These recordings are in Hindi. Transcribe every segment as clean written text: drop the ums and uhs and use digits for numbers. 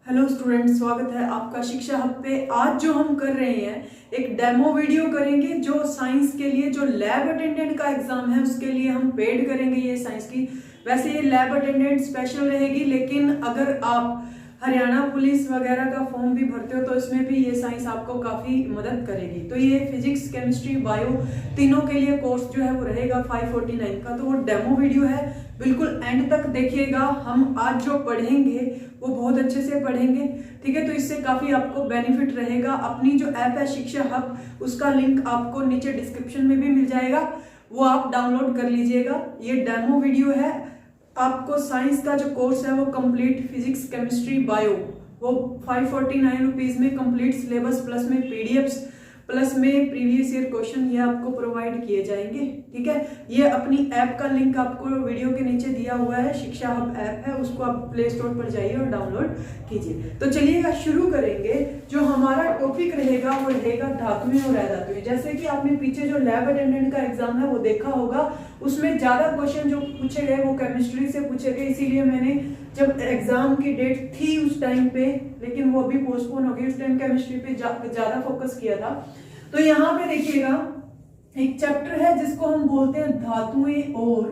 हेलो स्टूडेंट, स्वागत है आपका शिक्षा हब पे। आज जो हम कर रहे हैं एक डेमो वीडियो करेंगे जो साइंस के लिए जो लैब अटेंडेंट का एग्जाम है उसके लिए हम पेड करेंगे ये साइंस की। वैसे ये लैब अटेंडेंट स्पेशल रहेगी, लेकिन अगर आप हरियाणा पुलिस वगैरह का फॉर्म भी भरते हो तो इसमें भी ये साइंस आपको काफी मदद करेगी। तो ये फिजिक्स, केमिस्ट्री, बायो तीनों के लिए कोर्स जो है वो रहेगा 549 का। तो वो डेमो वीडियो है, बिल्कुल एंड तक देखिएगा। हम आज जो पढ़ेंगे वो बहुत अच्छे से पढ़ेंगे, ठीक है। तो इससे काफी आपको बेनिफिट रहेगा। अपनी जो ऐप है शिक्षा हब, उसका लिंक आपको नीचे डिस्क्रिप्शन में भी मिल जाएगा, वो आप डाउनलोड कर लीजिएगा। ये डेमो वीडियो है। आपको साइंस का जो कोर्स है वो कंप्लीट फिजिक्स, केमिस्ट्री, बायो वो 549 रुपीज में कंप्लीट सिलेबस प्लस में पीडीएफ्स प्लस में प्रीवियस ईयर क्वेश्चन ये आपको प्रोवाइड किए जाएंगे, ठीक है। ये अपनी ऐप का लिंक आपको वीडियो के नीचे दिया हुआ है, शिक्षा हब ऐप है, उसको आप प्ले स्टोर पर जाइए और डाउनलोड कीजिए। तो चलिएगा शुरू करेंगे। जो हमारा टॉपिक रहेगा वो रहेगा धातुएं और अधातुएं। जैसे कि आपने पीछे जो लैब अटेंडेंट का एग्जाम है वो देखा होगा, उसमें ज्यादा क्वेश्चन जो पूछे गए वो केमिस्ट्री से पूछे गए। इसीलिए मैंने जब एग्जाम की डेट थी उस टाइम पे, लेकिन वो अभी पोस्टपोन हो गई, उस टाइम केमिस्ट्री पे ज्यादा फोकस किया था। तो यहाँ पे देखिएगा एक चैप्टर है जिसको हम बोलते हैं धातुएं और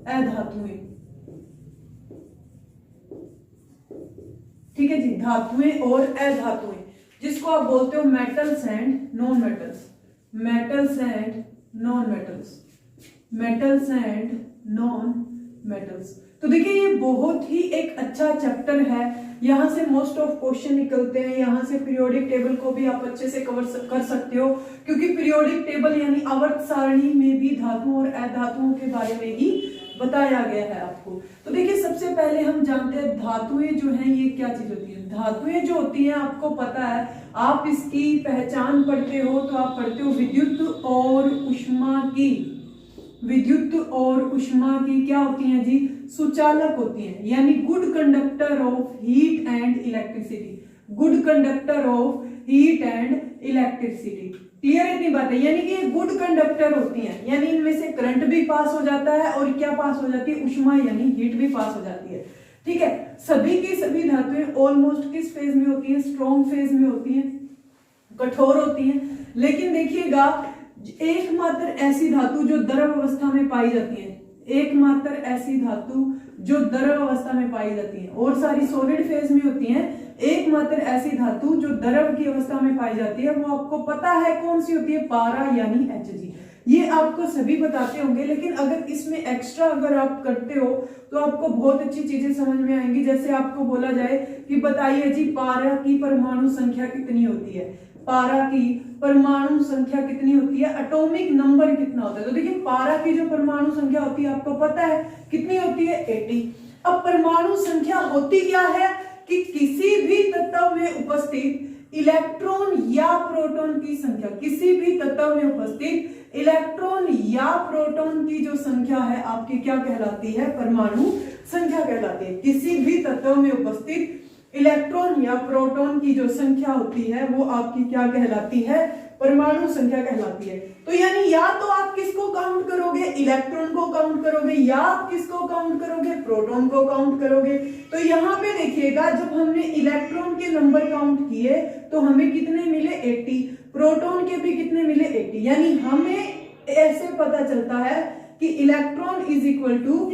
अधातुएं, ठीक है जी। धातुएं और अधातुएं, जिसको आप बोलते हो metals and non metals, metals and non metals, metals and non metals. तो देखिए ये बहुत ही एक अच्छा चैप्टर है। यहाँ से मोस्ट ऑफ क्वेश्चन निकलते हैं। यहाँ से पीरियोडिक टेबल को भी आप अच्छे से कवर कर सकते हो, क्योंकि पीरियोडिक टेबल यानी आवर्त सारणी में भी धातुओं और अधातुओं के बारे में ही बताया गया है आपको। तो देखिए सबसे पहले हम जानते हैं धातुएं जो हैं ये क्या चीज होती है। धातुएं जो होती हैं आपको पता है, आप इसकी पहचान पढ़ते हो तो आप पढ़ते हो विद्युत और ऊष्मा की। विद्युत और ऊष्मा की क्या होती हैं जी? सुचालक होती हैं, यानी good conductor of heat and electricity, good conductor of heat and electricity. Clear इतनी बात है? यानी कि गुड कंडक्टर होती हैं, यानी इनमें से करंट भी पास हो जाता है और क्या पास हो जाती है? ऊष्मा यानी हीट भी पास हो जाती है, ठीक है। सभी की सभी धातुएं ऑलमोस्ट किस फेज में होती है? स्ट्रॉन्ग फेज में होती है, कठोर होती है। लेकिन देखिएगा एकमात्र ऐसी धातु जो द्रव अवस्था में पाई जाती है, एकमात्र ऐसी धातु जो द्रव अवस्था में पाई जाती है, और सारी सॉलिड फेज में होती हैं। एकमात्र ऐसी धातु जो द्रव की अवस्था में पाई जाती है वो आपको पता है कौन सी होती है? पारा यानी Hg। ये आपको सभी बताते होंगे, लेकिन अगर इसमें एक्स्ट्रा अगर आप करते हो तो आपको बहुत अच्छी चीजें समझ में आएंगी। जैसे आपको बोला जाए कि बताइए जी पारा की परमाणु संख्या कितनी होती है, पारा की परमाणु संख्या कितनी होती है, एटॉमिक नंबर कितना होता है। तो देखिए पारा की जो परमाणु संख्या होती है आपको पता है कितनी होती है? 80। अब परमाणु संख्या होती क्या है कि किसी भी तत्व में उपस्थित इलेक्ट्रॉन या प्रोटॉन की संख्या, किसी भी तत्व में उपस्थित इलेक्ट्रॉन या प्रोटॉन की जो संख्या है आपकी क्या कहलाती है? परमाणु संख्या कहलाती है। किसी भी तत्व में उपस्थित इलेक्ट्रॉन या प्रोटॉन की जो संख्या होती है वो आपकी क्या कहलाती है? परमाणु संख्या कहलाती है। तो यानी या तो आप किसको काउंट करोगे? इलेक्ट्रॉन को काउंट करोगे, या आप किसको काउंट करोगे? प्रोटॉन को काउंट करोगे। तो यहाँ पे देखिएगा जब हमने इलेक्ट्रॉन के नंबर काउंट किए तो हमें कितने मिले? 80। प्रोटॉन के भी कितने मिले? 80। यानी हमें ऐसे पता चलता है कि इलेक्ट्रॉन इज इक्वल टू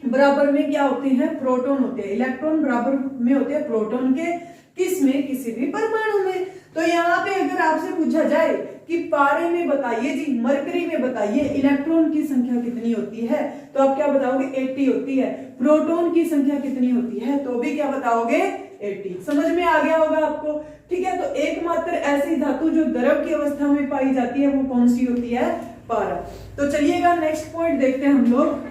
बराबर में क्या होते हैं? प्रोटॉन होते हैं। इलेक्ट्रॉन बराबर में होते हैं प्रोटॉन के, किस में? किसी भी परमाणु में। तो यहाँ पे अगर आपसे पूछा जाए कि पारे में बताइए जी, मरकरी में बताइए इलेक्ट्रॉन की संख्या कितनी होती है, तो आप क्या बताओगे? 80 होती है। प्रोटॉन की संख्या कितनी होती है, तो भी क्या बताओगे? 80। समझ में आ गया होगा आपको, ठीक है। तो एकमात्र ऐसी धातु जो द्रव की अवस्था में पाई जाती है वो कौन सी होती है? पारा। तो चलिएगा नेक्स्ट पॉइंट देखते हैं हम लोग।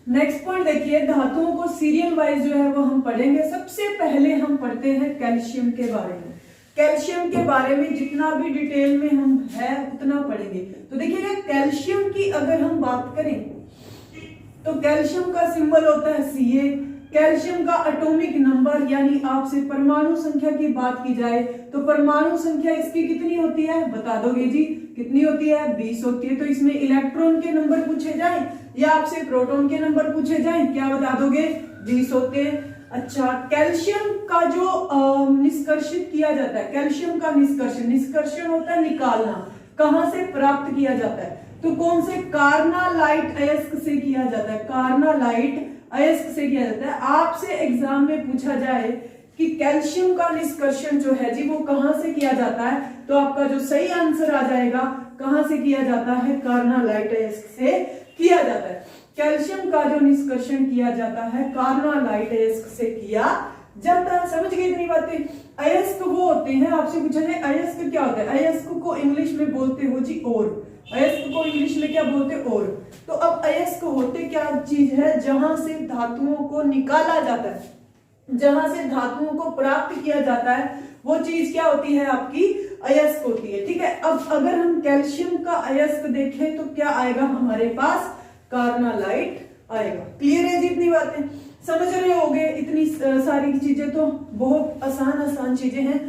नेक्स्ट पॉइंट देखिए, धातुओं को सीरियल वाइज जो है वो हम पढ़ेंगे। सबसे पहले हम पढ़ते हैं कैल्शियम के बारे में। कैल्शियम के बारे में जितना भी डिटेल में हम है उतना पढ़ेंगे। तो देखिएगा कैल्शियम की अगर हम बात करें तो कैल्शियम का सिंबल होता है Ca। कैल्शियम का एटॉमिक नंबर यानी आपसे परमाणु संख्या की बात की जाए तो परमाणु संख्या इसकी कितनी होती है? बता दोगे जी कितनी होती है? 20 होती है। तो इसमें इलेक्ट्रॉन के नंबर पूछे जाए या आपसे प्रोटॉन के नंबर पूछे जाए, क्या बता दोगे? 20 होते हैं। अच्छा, कैल्शियम का जो निष्कर्षित किया जाता है, कैल्शियम का निष्कर्षण होता है निकालना, कहां से प्राप्त किया जाता है, तो कौन से, कार्नालाइट अयस्क से किया जाता है, कार्नालाइट अयस्क से किया जाता है। आपसे एग्जाम में पूछा जाए कि कैल्शियम का निष्कर्षण जो है जी वो कहां से किया जाता है, तो आपका जो सही आंसर आ जाएगा, कहां से किया जाता है, कार्नालाइट अयस्क से किया जाता है। कैल्शियम का जो निष्कर्षण किया जाता है कार्नालाइट अयस्क से किया जाता है। समझ गए इतनी बातें। अयस्क वो होते हैं, आपसे पूछा जाए अयस्क क्या होता है, अयस्क को इंग्लिश में बोलते हो जी ओर, अयस्क को इंग्लिश में क्या बोलते हैं, ओर। तो अब अयस्क होते क्या चीज है, जहां से धातुओं को निकाला जाता है, जहां से धातुओं को प्राप्त किया जाता है, वो चीज क्या होती है, आपकी अयस्क होती है। ठीक है, अब अगर हम कैल्शियम का अयस्क देखें तो क्या आएगा हमारे पास, कार्नालाइट आएगा। क्लियर है जी इतनी बातें, समझ रहे होगे। इतनी सारी चीजें तो बहुत आसान चीजें हैं,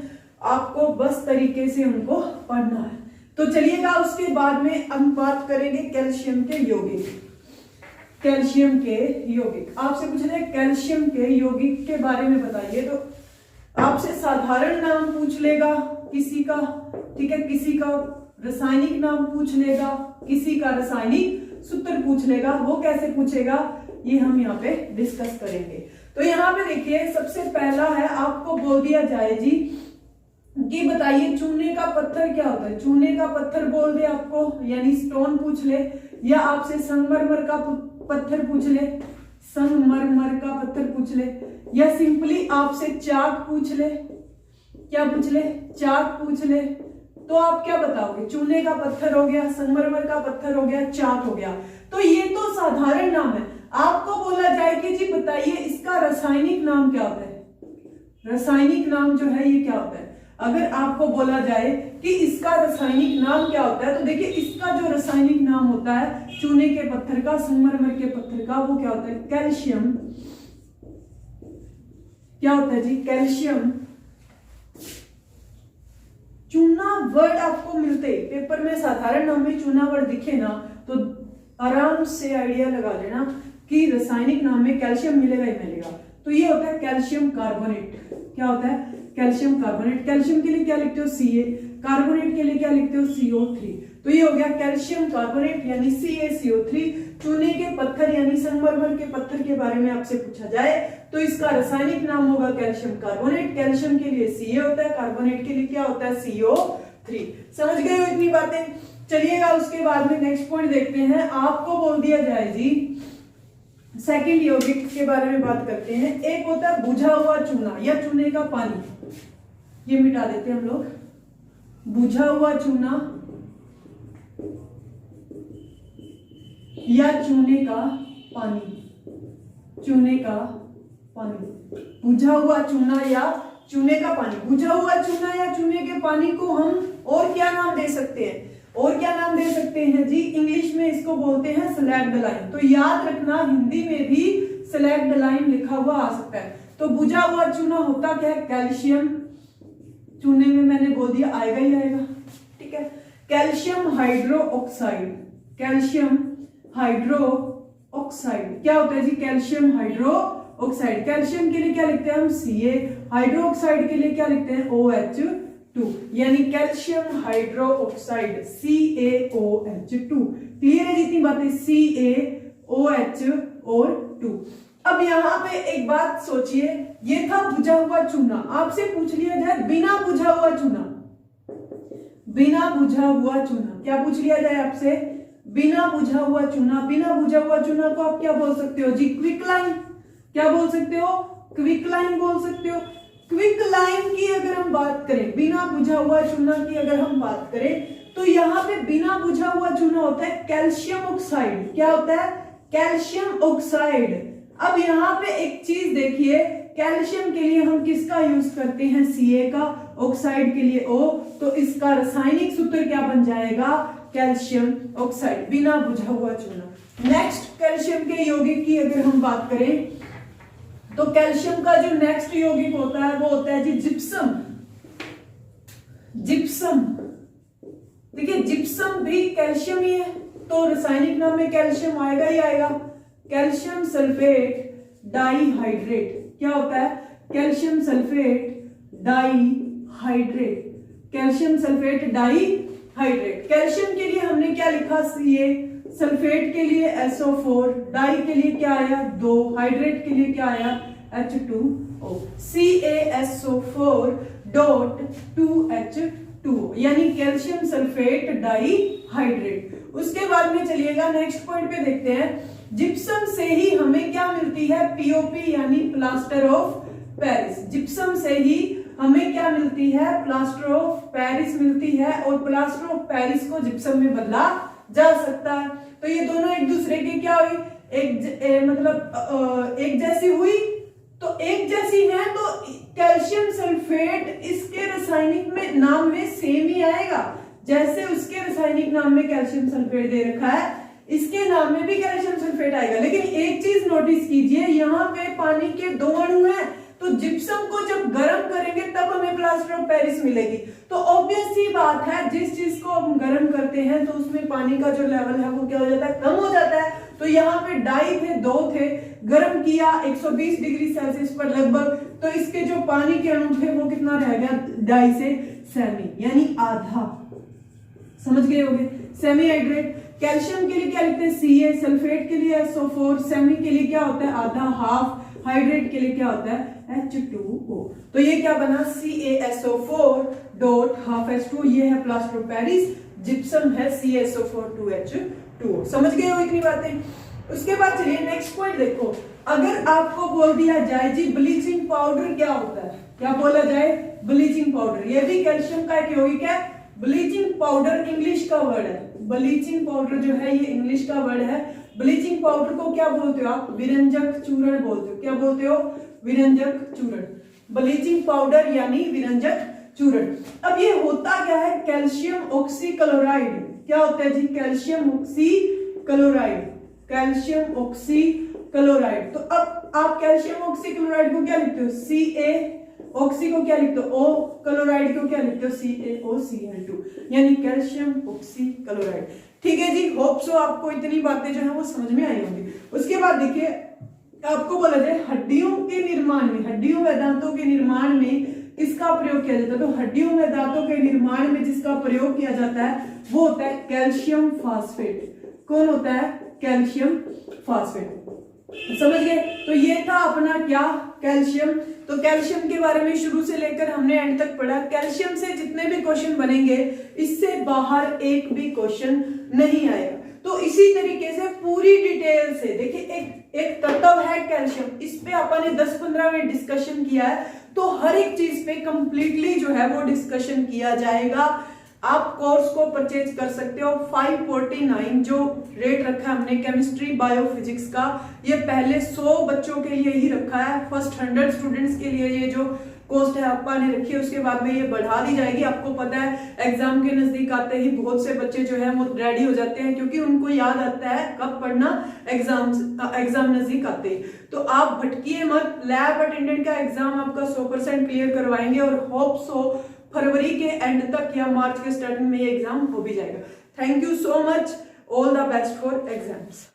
आपको बस तरीके से उनको पढ़ना है। तो चलिएगा उसके बाद में हम बात करेंगे कैल्शियम के यौगिक। कैल्शियम के यौगिक, आपसे पूछा जाए कैल्शियम के यौगिक के बारे में बताइए, तो आपसे साधारण नाम पूछ लेगा किसी का, ठीक है, किसी का रासायनिक नाम पूछ लेगा, किसी का रासायनिक सूत्र पूछ लेगा। वो कैसे पूछेगा ये हम यहाँ पे डिस्कस करेंगे। तो यहाँ पे देखिए सबसे पहला है, आपको बोल दिया जाए जी कि बताइए चूने का पत्थर क्या होता है, चूने का पत्थर बोल दे आपको, यानी स्टोन पूछ ले, या आपसे संगमरमर का पत्थर पूछ ले, संगमरमर का पत्थर पूछ ले, या सिंपली आपसे चाक पूछ ले, क्या पूछ ले, चाक पूछ ले, तो आप क्या बताओगे, चूने का पत्थर हो गया, संगमरमर का पत्थर हो गया, चाक हो गया। तो ये तो साधारण नाम है। आपको बोला जाए कि जी बताइए इसका रासायनिक नाम क्या होता है, रासायनिक नाम जो है ये क्या होता है। अगर आपको बोला जाए कि इसका रासायनिक नाम क्या होता है, तो देखिए इसका जो रासायनिक नाम होता है चूने के पत्थर का, संगमरमर के पत्थर का, वो क्या होता है, कैल्शियम। क्या होता है जी, कैल्शियम। चूना वर्ड आपको मिलते पेपर में साधारण नाम में चूना वर्ड दिखे ना, तो आराम से आइडिया लगा लेना कि रासायनिक नाम में कैल्शियम मिलेगा ही मिलेगा। तो ये होता है कैल्शियम कार्बोनेट। क्या होता है, कैल्शियम कार्बोनेट। कैल्शियम के लिए क्या लिखते हो, Ca, कार्बोनेट के लिए क्या लिखते हो, CO3। तो ये हो गया कैल्शियम कार्बोनेट यानी CaCO3। चूने के पत्थर यानी संगमरमर के पत्थर के बारे में आपसे पूछा जाए तो इसका रासायनिक नाम होगा कैल्शियम कार्बोनेट। कैल्शियम के लिए Ca होता है, कार्बोनेट के लिए क्या होता है, CO3। समझ गए हो इतनी बातें। चलिएगा उसके बाद में नेक्स्ट पॉइंट देखते हैं। आपको बोल दिया जाए जी सेकंड यौगिक के बारे में बात करते हैं। एक होता है बुझा हुआ चूना या चूने का पानी, ये मिटा देते हैं हम लोग। बुझा हुआ चूना या चूने का पानी, चूने का पानी, बुझा हुआ चूना या चूने का पानी। बुझा हुआ चूना या चूने के पानी को हम और क्या नाम दे सकते हैं, और क्या नाम दे सकते हैं जी, इंग्लिश में इसको बोलते हैं स्लैग्ड लाइम। तो याद रखना हिंदी में भी स्लैग्ड लाइम लिखा हुआ आ सकता है। तो बुझा हुआ चूना होता क्या है, कैल्शियम। चूने में मैंने बोल दिया आएगा ही आएगा, ठीक है। Calcium hydro oxide, calcium hydro oxide क्या होता है जी, कैल्शियम हाइड्रो ऑक्साइड। कैल्शियम के लिए क्या लिखते हैं हम, Ca। हाइड्रो ऑक्साइड के लिए क्या लिखते हैं, OH2, यानी calcium hydro oxide CaOH2। Clear है जितनी बातें, CaOH और 2। अब यहाँ पे एक बात सोचिए, ये था बुझा हुआ चूना। आपसे पूछ लिया जाए बिना बुझा हुआ चूना, बिना बुझा हुआ चूना, क्या पूछ लिया जाए आपसे, बिना बुझा हुआ चूना। बिना बुझा हुआ चूना को आप क्या बोल सकते हो जी, क्विक लाइन। क्या बोल सकते हो, क्विक लाइन बोल सकते हो। क्विक लाइन की अगर हम बात करें, बिना बुझा हुआ चूना की अगर हम बात करें, तो यहाँ पे बिना बुझा हुआ चूना होता है कैल्शियम ऑक्साइड। क्या होता है, कैल्शियम ऑक्साइड। अब यहाँ पे एक चीज देखिए, कैल्शियम के लिए हम किसका यूज करते हैं, Ca का, ऑक्साइड के लिए O, तो इसका रासायनिक सूत्र क्या बन जाएगा, कैल्शियम ऑक्साइड, बिना बुझा हुआ चूना। नेक्स्ट कैल्शियम के यौगिक की अगर हम बात करें, तो कैल्शियम का जो नेक्स्ट यौगिक होता है वो होता है जी जिप्सम। जिप्सम, देखिए जिप्सम भी कैल्शियम ही है, तो रासायनिक नाम में कैल्शियम आएगा ही आएगा। कैल्शियम सल्फेट डाइहाइड्रेट, क्या होता है? Calcium sulphate dihydrate, calcium sulphate dihydrate. Calcium के लिए हमने क्या लिखा? Ca, सल्फेट के लिए SO4, डाई के लिए क्या आया? 2, हाइड्रेट के लिए क्या आया? H2O, CaSO4 डॉट 2H2O, यानी कैल्शियम सल्फेट डाइहाइड्रेट। उसके बाद में चलिएगा नेक्स्ट पॉइंट पे देखते हैं। जिप्सम से ही हमें क्या मिलती है? POP यानी प्लास्टर ऑफ पेरिस। जिप्सम से ही हमें क्या मिलती है? प्लास्टर ऑफ पेरिस मिलती है, और प्लास्टर ऑफ पेरिस को जिप्सम में बदला जा सकता है। तो ये दोनों एक दूसरे के क्या हुई? एक जैसी हुई। तो एक जैसी है तो कैल्शियम सल्फेट इसके रासायनिक में नाम में सेम ही आएगा। जैसे उसके रासायनिक नाम में कैल्शियम सल्फेट दे रखा है, इसके नाम में भी कैल्शियम सल्फेट आएगा। लेकिन एक चीज नोटिस कीजिए, यहाँ पे पानी के 2 अणु हैं, तो जिप्सम को जब गर्म करेंगे तब हमें प्लास्टर ऑफ पेरिस मिलेगी। तो ऑब्वियस सी बात है, जिस चीज को हम गर्म करते हैं तो उसमें पानी का जो लेवल है वो क्या हो जाता है? कम हो जाता है। तो यहाँ पे डाई थे, 2 थे, गर्म किया 120 डिग्री सेल्सियस पर लगभग, तो इसके जो पानी के अणु थे वो कितना रह गया? डाई से सेमी, यानी आधा। समझ गए होंगे? Semi hydrate. कैल्शियम के लिए क्या लिखते हैं? Ca, सल्फेट के लिए SO4, सेमी के लिए क्या होता है? आधा, हाफ, हाइड्रेट के लिए क्या होता है? H2O। तो ये क्या बना? CaSO4 डॉट हाफ H2O, ये है प्लास्टर ऑफ पेरिस, जिप्सम है CaSO4 2H2O। समझ गए हो इतनी बातें? उसके बाद चलिए नेक्स्ट पॉइंट देखो। अगर आपको बोल दिया जाए जी ब्लीचिंग पाउडर क्या होता है? क्या बोला जाए? Bleaching powder. ये भी कैल्शियम का एक यौगिक है। ब्लीचिंग पाउडर इंग्लिश का वर्ड है। ब्लीचिंग पाउडर जो है ये इंग्लिश का वर्ड है। ब्लीचिंग पाउडर को क्या बोलते हो आप? विरंजक चूर्ण बोलते हो। क्या बोलते हो? विरंजक चूर्ण। ब्लीचिंग पाउडर यानी विरंजक चूर्ण। अब ये होता क्या है? Calcium oxychloride. क्या होता है जी? Calcium oxychloride, calcium oxychloride. तो अब आप कैल्शियम ऑक्सीक्लोराइड को क्या लिखते हो? Ca, ऑक्सी को क्या लिखते हो? O, क्लोराइड को क्या लिखते हो? CaOCl2, यानी कैल्शियम ऑक्सीक्लोराइड। ठीक है जी, होप सो आपको इतनी बातें जो है वो समझ में आई होंगी। उसके बाद देखिए, आपको बोला जाए हड्डियों के निर्माण में, हड्डियों व दांतों के निर्माण में किसका प्रयोग किया जाता है? तो हड्डियों व दांतों के निर्माण में जिसका प्रयोग किया जाता है वो होता है कैल्शियम फास्फेट। कौन होता है? Calcium phosphate. समझ गए? तो ये था अपना क्या? कैल्शियम। तो कैल्शियम के बारे में शुरू से लेकर हमने एंड तक पढ़ा। कैल्शियम से जितने भी क्वेश्चन बनेंगे इससे बाहर एक भी क्वेश्चन नहीं आएगा। तो इसी तरीके से पूरी डिटेल से देखिए, एक तत्व है कैल्शियम, इस पे अपन ने 10-15 मिनट डिस्कशन किया है। तो हर एक चीज पे कंप्लीटली जो है वो डिस्कशन किया जाएगा। आप कोर्स को परचेज कर सकते हो। 549 जो रेट रखा है हमने केमिस्ट्री बायोफिजिक्स का, ये पहले 100 बच्चों के लिए ही रखा है। फर्स्ट 100 स्टूडेंट्स के लिए ये जो कॉस्ट है आपा ने रखी है, उसके बाद में ये बढ़ा दी जाएगी। आपको पता है एग्जाम के नजदीक आते ही बहुत से बच्चे जो है वो रेडी हो जाते हैं, क्योंकि उनको याद आता है कब पढ़ना, एग्जाम नजदीक आते ही। तो आप भटकिए मत, लैब अटेंडेंट का एग्जाम आपका 100% क्लियर करवाएंगे और होप सो फरवरी के एंड तक या मार्च के स्टार्टिंग में ये एग्जाम हो भी जाएगा। Thank you so much, all the best for exams.